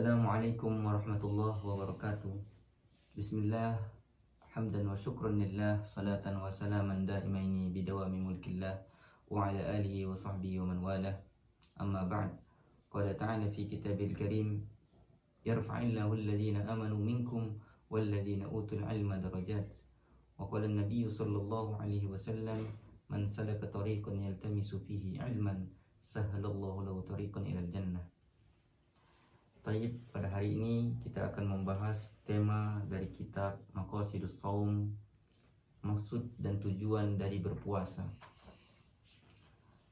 Assalamualaikum warahmatullahi wabarakatuh. Bismillah, hamdan wa syukran lillah, salatan wa salaman daimaini bidawami mulkillah wa ala alihi wa sahbihi wa man walah. Amma ba'd. Qala ta'ala fi kitabil karim, yarfa'illahu alladhina amanu minkum walladhina utul ilma darajat. Wa qala an-nabiy sallallahu alaihi wasallam, man salaka tariqan yaltamisu fihi ilman sahhalallahu lahu tariqan ilal jannah. Taib, pada hari ini kita akan membahas tema dari kitab Maqasidus Shaum, maksud dan tujuan dari berpuasa.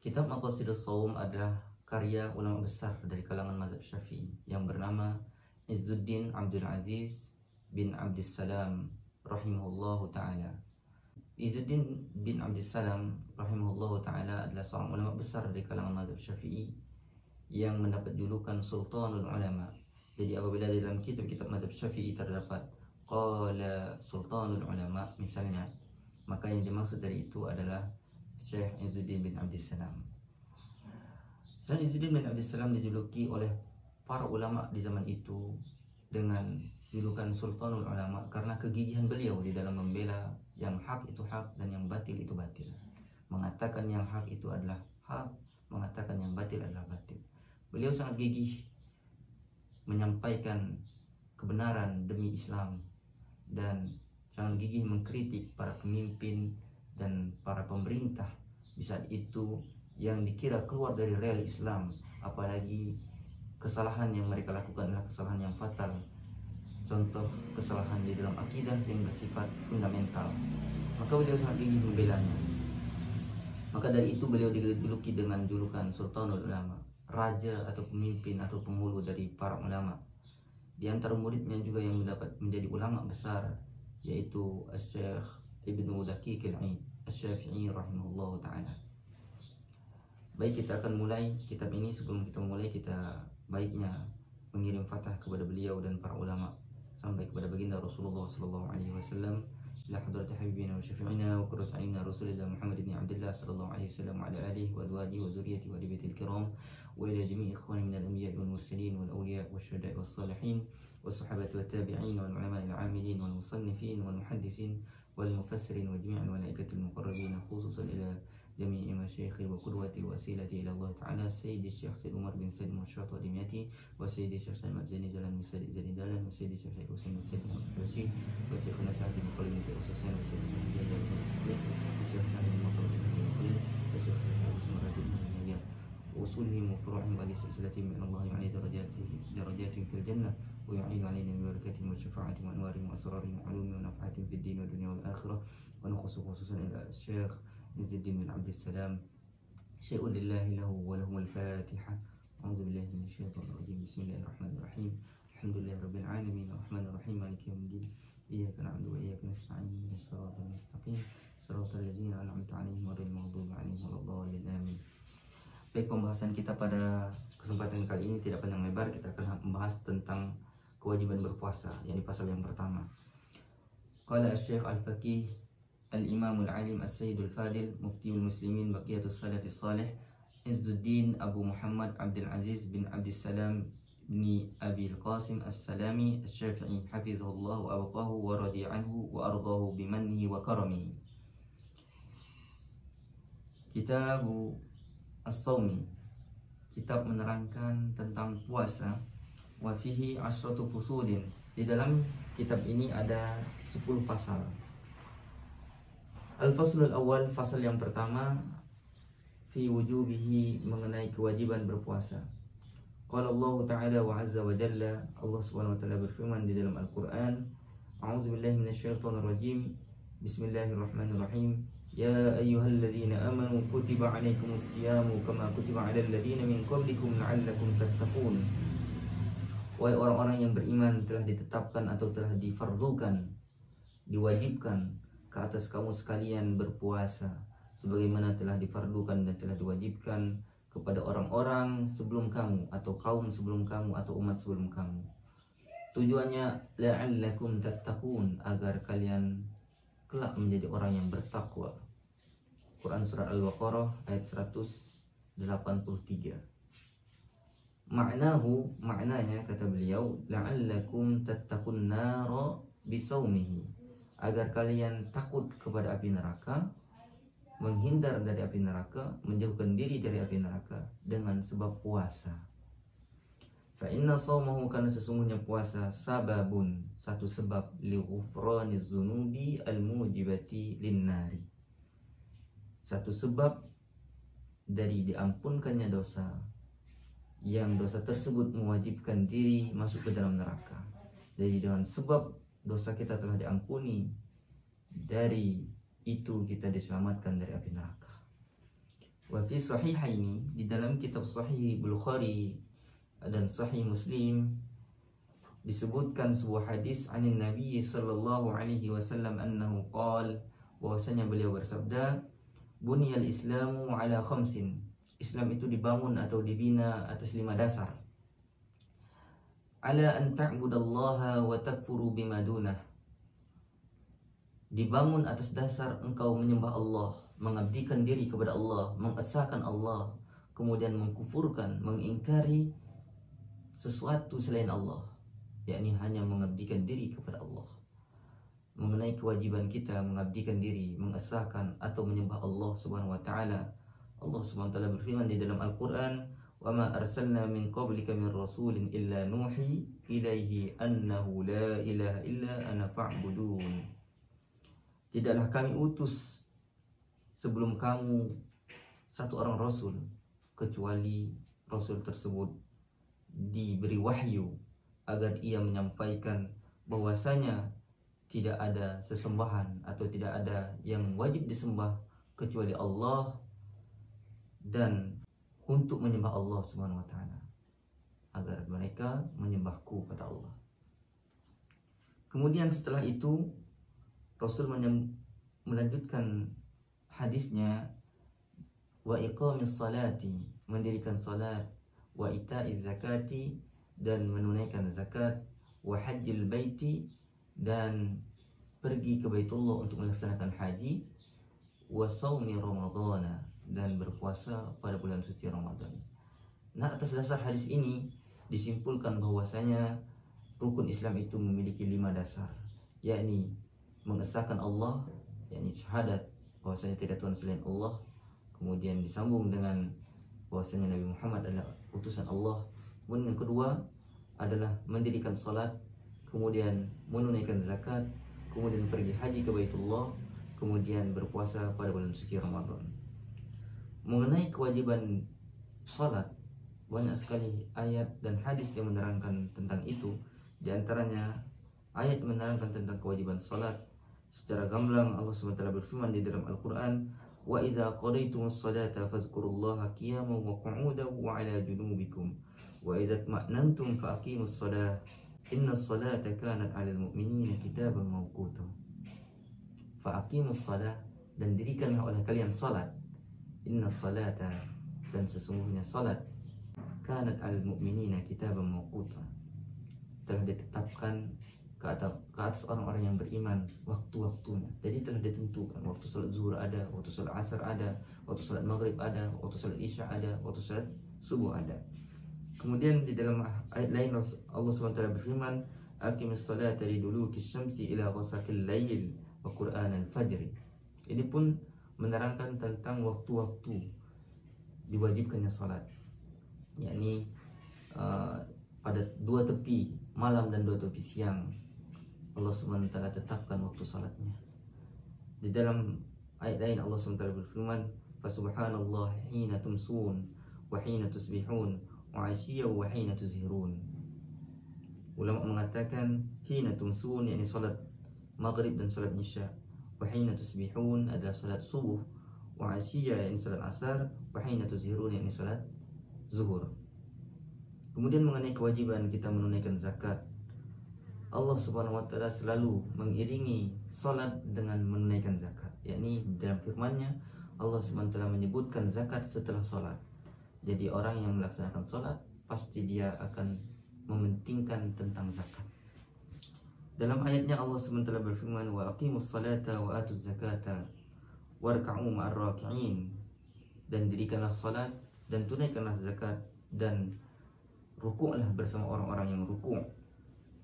Kitab Maqasidus Shaum adalah karya ulama besar dari kalangan mazhab Syafi'i yang bernama Izzuddin Abdul Aziz bin Abdissalam rahimahullahu ta'ala. Izzuddin bin Abdissalam rahimahullahu ta'ala adalah seorang ulama besar dari kalangan mazhab Syafi'i yang mendapat julukan Sultanul Ulama. Jadi apabila dalam kitab-kitab mazhab Syafi'i terdapat qala Sultanul Ulama misalnya, maka yang dimaksud dari itu adalah Syekh Izzuddin bin Abdissalam. Syekh Izzuddin bin Abdissalam dijuluki oleh para ulama di zaman itu dengan julukan Sultanul Ulama karena kegigihan beliau di dalam membela yang hak itu hak dan yang batil itu batil. Mengatakan yang hak itu adalah hak, mengatakan yang batil adalah batil. Beliau sangat gigih menyampaikan kebenaran demi Islam dan sangat gigih mengkritik para pemimpin dan para pemerintah di saat itu yang dikira keluar dari rel Islam, apalagi kesalahan yang mereka lakukan adalah kesalahan yang fatal. Contoh kesalahan di dalam akidah yang bersifat fundamental. Maka beliau sangat gigih membelanya. Maka dari itu beliau dijuluki dengan julukan Sultanul Ulama, raja atau pemimpin atau penghulu dari para ulama. Di antara muridnya juga yang mendapat menjadi ulama besar yaitu Syekh Ibnu Daqiq al-Aid Asy-Syafi'i rahimahullahu ta'ala. Baik, kita akan mulai kitab ini. Sebelum kita mulai, kita baiknya mengirim fatah kepada beliau dan para ulama sampai kepada baginda Rasulullah sallallahu alaihi wasallam, ila hadrati habibina wa syafi'ina wa qurrati a'yunina Rasulillah Muhammad bin Abdullah sallallahu alaihi wasallam wa ala alihi wa azwajihi wa dzurriyyatihi wa alihi kiram wa ila jami'i ikhwani minal anbiya'i wal mursalin wal awliya'i wasyuhada'i was salihin was-sahabati wat tabi'in wal ulama'i al-'amilin wal musannifin wal muhaddisin wal mufassirin wa jami'il malaikatil muqarrabin, khususan ila jami'i masyayikhi wa qudwati wa wasilati ila Allah ta'ala Sayyidi Syekh Said Umar bin Said Mursyad wa Dimyati wa Sayyidi Syekh Saimat Zaini Dalan wa Sayyidi Zaini Dalan wa Sayyidi Syekh Syekh Husain wa Sayyidi Muhammad Rasyid wa Syekh Nasa'ati Muqallin wa Husain wa Syekh Syekh Jazal wa Syekh Sa'id Muqallin wa Syekh Husain Razid wa usulihim wa furu'ihim wa silsilatihim min Allah yu'ali darajatihim fil jannah wa yu'ali alaina min barakatihim wa syafa'atihim wa anwarihim wa asrarihim wa ulumihim wa nafahatihim fid din wa dunya wal akhirah. Wa nukhusu khususan ila Syekh Izzuddin bin Abdissalam syai'un lillahi lahu wa lahumul fatihah. A'udzu billahi minasyaitonir rajim. Bismillahirrahmanirrahim. Alhamdulillahi rabbil alamin arrahmanir rahim maliki yaumiddin. Iyyaka na'budu wa iyyaka nasta'in ihdinas siratal mustaqim siratal ladzina an'amta 'alaihim ghairil maghdubi 'alaihim waladdallin. Amin. Baik, pembahasan kita pada kesempatan kali ini tidak panjang lebar. Kita akan membahas tentang kewajiban berpuasa, yakni pasal yang pertama. Qala Asy-Syaikh Al-Faqih Al-Imam Al-Alim As-Sayyid Al-Fadil Mufti Al-Muslimin Baqiyatus Salaf As-Salih Izzuddin Abu Muhammad Abdul Aziz bin Abdissalam bin Abi Al-Qasim As-Salami Asy-Syafi'i hafizahullah wa abqahu wa radiya anhu wa ardahu bimannihi wa karamihi. Kitabu As-Shaumi, kitab menerangkan tentang puasa. Wa fihi asyratu fusulin, di dalam kitab ini ada 10 pasal. Al-faslul awal, fasal yang pertama, fi wujubihi, mengenai kewajiban berpuasa. Qala Allah Ta'ala wa azza wa jalla, Allah Subhanahu wa ta'ala berfirman di dalam Al-Qur'an, a'udzu billahi minasyaitonir rajim, bismillahirrahmanirrahim. Ya ayyuhalladzina amanu kutiba 'alaikumus siyamu kama kutiba 'alal ladzina min qablikum la'allakum tattaqun. Wahai orang-orang yang beriman, telah ditetapkan atau telah difardukan, diwajibkan ke atas kamu sekalian berpuasa sebagaimana telah difardukan dan telah diwajibkan kepada orang-orang sebelum kamu atau kaum sebelum kamu atau umat sebelum kamu. Tujuannya la'allakum tattaqun, agar kalian kelak menjadi orang yang bertakwa. Quran Surah Al-Baqarah ayat 183. maknanya kata beliau, la'allakum tattaqun nara bisaumihi, agar kalian takut kepada api neraka, menghindar dari api neraka, menjauhkan diri dari api neraka dengan sebab puasa. Fa inna shaumahu, karena sesungguhnya puasa, sababun, satu sebab, li ghufraniz dzunubi al-mujibati lin-nari, satu sebab dari diampunkannya dosa, yang dosa tersebut mewajibkan diri masuk ke dalam neraka. Jadi dengan sebab dosa kita telah diampuni, dari itu kita diselamatkan dari api neraka. Wa fi sahihaini, di dalam kitab Sahih Bukhari dan Sahih Muslim, disebutkan sebuah hadis anin Nabi sallallahu alaihi wasallam annahu qala, bahwasanya beliau bersabda, buniyal islamu ala khamsin, Islam itu dibangun atau dibina atas 5 dasar. Ala an ta'budallaha wa takfuru bima dunah, dibangun atas dasar engkau menyembah Allah, mengabdikan diri kepada Allah, mengesahkan Allah, kemudian mengkufurkan, mengingkari sesuatu selain Allah, yakni hanya mengabdikan diri kepada Allah. Mengenai kewajiban kita mengabdikan diri, mengesahkan atau menyembah Allah Subhanahu wa taala, Allah Subhanahu wa taala berfirman di dalam Al-Qur'an, "Wa ma arsalna min qablika min rasulin illa nuhi ilaihi annahu la ilaha illa ana fa'budun." Tidaklah kami utus sebelum kamu satu orang rasul, kecuali rasul tersebut diberi wahyu agar ia menyampaikan bahwasanya tidak ada sesembahan atau tidak ada yang wajib disembah kecuali Allah, dan untuk menyembah Allah Subhanahu wa taala, agar mereka menyembahku kata Allah. Kemudian setelah itu Rasul melanjutkan hadisnya, wa iqamis salati, mendirikan salat, wa ita'iz zakati, dan menunaikan zakat, wa hajjil baiti, dan pergi ke Baitullah untuk melaksanakan haji, wa shaumi ramadhana, dan berpuasa pada bulan suci Ramadan. Nah, atas dasar hadis ini disimpulkan bahwasanya rukun Islam itu memiliki 5 dasar, yakni mengesahkan Allah, yakni syahadat bahwasanya tidak Tuhan selain Allah, kemudian disambung dengan bahwasanya Nabi Muhammad adalah utusan Allah. Kemudian yang kedua adalah mendirikan salat, kemudian menunaikan zakat, kemudian pergi haji ke Baitullah, kemudian berpuasa pada bulan suci Ramadan. Mengenai kewajiban salat, banyak sekali ayat dan hadis yang menerangkan tentang itu. Di antaranya ayat menerangkan tentang kewajiban salat. Secara gamblang Allah SWT berfirman di dalam Al-Quran, wa idza qadaytumus salata fazkurullaha qiyaman wa qu'udan wa 'ala junubikum wa idza tma'nantum faqimus salah innas salata kanat 'alal mu'minina kitaban mawquta. Faqimus salah, dan dirikanlah oleh kalian salat, innas salata, dan sesungguhnya salat, kanat 'alal mu'minina kitaban mawquta, telah ditetapkan ke atas orang-orang yang beriman waktu-waktunya. Jadi telah ditentukan, waktu salat zuhur ada, waktu salat asar ada, waktu salat maghrib ada, waktu salat isya ada, waktu salat subuh ada. Kemudian di dalam ayat lain Allah SWT berfirman, aqimis salata liduluki syamsi ila ghasaqil lail wa qur'anal fajr. Ini pun menerangkan tentang waktu-waktu diwajibkannya salat, yakni pada 2 tepi malam dan 2 tepi siang Allah SWT tetapkan waktu salatnya. Di dalam ayat lain Allah SWT berfirman, fasubhanallah hina tumsun wa hina tusbihun wa asyiya wa hina tuzhirun. Ulama mengatakan hina tumsun yakni salat maghrib dan salat isya, wa hina tusbihun adalah salat subuh, wa asyiya yakni salat asar, wa hina tuzhirun yakni salat zuhur. Kemudian mengenai kewajiban kita menunaikan zakat, Allah Subhanahu wa taala selalu mengiringi salat dengan menunaikan zakat, yakni dalam firman-Nya Allah Subhanahu wa taala menyebutkan zakat setelah salat. Jadi orang yang melaksanakan salat pasti dia akan mementingkan tentang zakat. Dalam ayatnya Allah Subhanahu wa taala berfirman, wa aqimus salata wa atuz zakata warka'u ma'ar raki'in, dan dirikanlah salat dan tunaikanlah zakat dan rukuklah bersama orang-orang yang rukuk.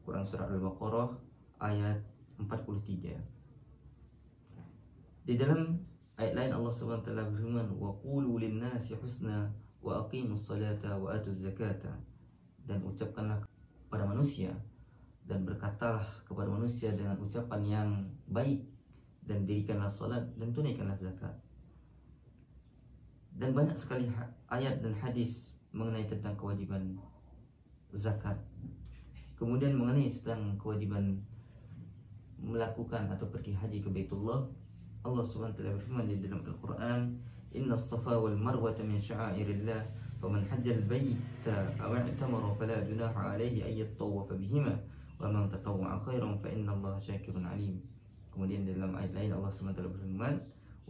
Quran surah Al-Baqarah ayat 43. Di dalam ayat lain Allah Subhanahu wa taala berfirman, "Wa qulu lin-nasi husna wa aqimus salata wa atuz zakata." Dan ucapkanlah kepada manusia dan berkatalah kepada manusia dengan ucapan yang baik, dan dirikanlah salat dan tunaikanlah zakat. Dan banyak sekali ayat dan hadis mengenai tentang kewajiban zakat. Kemudian mengenai tentang kewajiban melakukan atau pergi haji ke Baitullah, Allah Subhanahu wa taala berfirman di dalam Al-Qur'an, "Inna as-safa wal marwata min sya'airillah, faman hajjal baita aw i'tamara fala junaha 'alaihi ay yattawafa bihima, wa man tatawwa'a khairan fa innallaha syakirun 'alim." Kemudian dalam ayat lain Allah Subhanahu wa taala berfirman,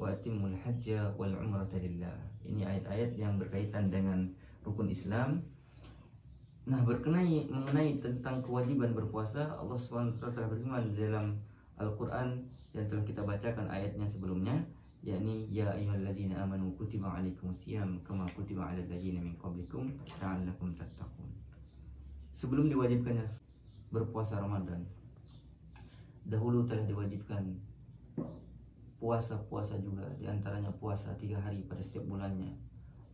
"Wa atimmul hajja wal umrata lillah." Ini ayat-ayat yang berkaitan dengan rukun Islam. Nah, mengenai tentang kewajiban berpuasa, Allah Subhanahu wa taala berfirman dalam Al-Qur'an yang telah kita bacakan ayatnya sebelumnya, yakni ya ayyuhalladzina amanu kutiba alaikumusiyam kama kutiba alal ladzina min qablikum la'allakum tattaqun. Sebelum diwajibkannya berpuasa Ramadan, dahulu telah diwajibkan puasa-puasa juga, diantaranya puasa 3 hari pada setiap bulannya,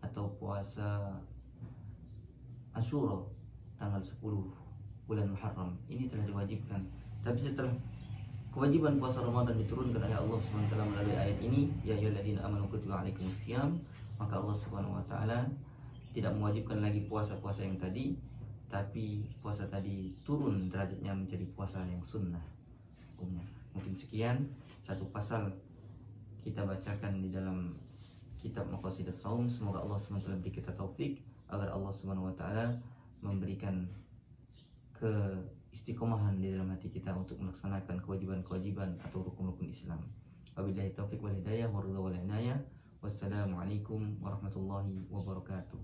atau puasa Asyura tanggal 10 bulan Muharram. Ini telah diwajibkan. Tapi setelah kewajiban puasa Ramadan diturunkan oleh Allah Subhanahu wa taala melalui ayat ini, ya ayyuhalladzina amanu kutiba alaikumusiyam, maka Allah Subhanahu wa taala tidak mewajibkan lagi puasa-puasa yang tadi, tapi puasa tadi turun derajatnya menjadi puasa yang sunnah hukumnya. Mungkin sekian satu pasal kita bacakan di dalam kitab Maqasidus Shaum. Semoga Allah Subhanahu wa taala beri kita taufik agar Allah Subhanahu wa taala memberikan keistiqomahan di dalam hati kita untuk melaksanakan kewajiban-kewajiban atau rukun-rukun Islam. Wabillahi taufiq wal hidayah wa ridha wal inayah. Wassalamualaikum warahmatullahi wabarakatuh.